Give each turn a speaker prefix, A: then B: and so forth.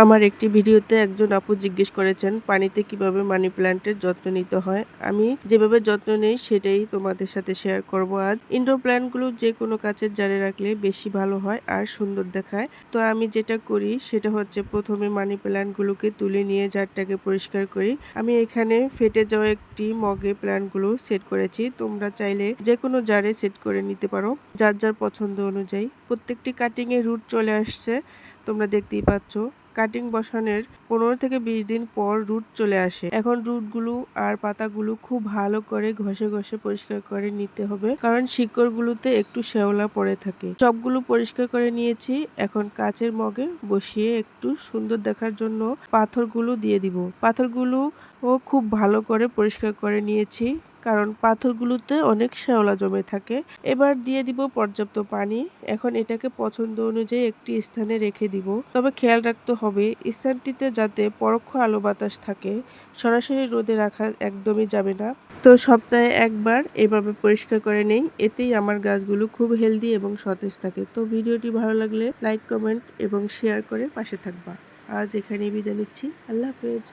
A: আমার একটি ভিডিওতে একজন আপু জিজ্ঞেস করেছেন পানিতে কিভাবে মানি প্ল্যান্টের যত্ন নিতে হয়। আমি যেভাবে যত্ন নেই সেটাই তোমাদের সাথে শেয়ার করব আজ। ইনডোর প্ল্যান্টগুলো যে কোনো কাচের জারে রাখলে বেশি ভালো হয় আর সুন্দর দেখায়। তো আমি যেটা করি সেটা হচ্ছে প্রথমে মানি প্ল্যান্টগুলোকে তুলে নিয়ে জারটাকে পরিষ্কার করি। আমি এখানে ফেটে যাওয়া একটি মগে প্ল্যান্টগুলো সেট করেছি। তোমরা চাইলে যে কোনো জারে সেট করে নিতে পারো যার যার পছন্দ অনুযায়ী। প্রত্যেকটি কাটিংয়ে রুট চলে আসছে, তোমরা দেখতেই পাচ্ছ। কাটিং বসানোর 15 থেকে 20 দিন পর রুট চলে আসে। এখন রুটগুলো আর পাতাগুলো খুব ভালো করে ঘষে ঘষে পরিষ্কার করে নিতে হবে, কারণ শিকড়গুলোতে একটু শ্যাওলা পড়ে থাকে। সবগুলো পরিষ্কার করে নিয়েছি। এখন কাচের মগে বসিয়ে একটু সুন্দর দেখার জন্য পাথরগুলো দিয়ে দিব। পাথরগুলো খুব ভালো করে পরিষ্কার করে নিয়েছি, কারণ পাথরগুলোতে অনেক শ্যাওলা জমে থাকে। এবার দিয়ে দিব পর্যাপ্ত পানি। এখন এটাকে পছন্দ অনুযায়ী একটি স্থানে রেখে দিব। তবে খেয়াল রাখতে হবে স্থানটিতে যাতে পরোক্ষ আলো বাতাস থাকে, সরাসরি রোদে রাখা একদমই যাবে না। তো সপ্তাহে একবার এভাবে পরিষ্কার করে নেই, এতেই আমার গাছগুলো খুব হেলদি এবং সতেজ থাকে। তো ভিডিওটি ভালো লাগলে লাইক, কমেন্ট এবং শেয়ার করে পাশে থাকবা। আজ এখানেই বিদায় নিচ্ছি। আল্লাহ হাফেজ।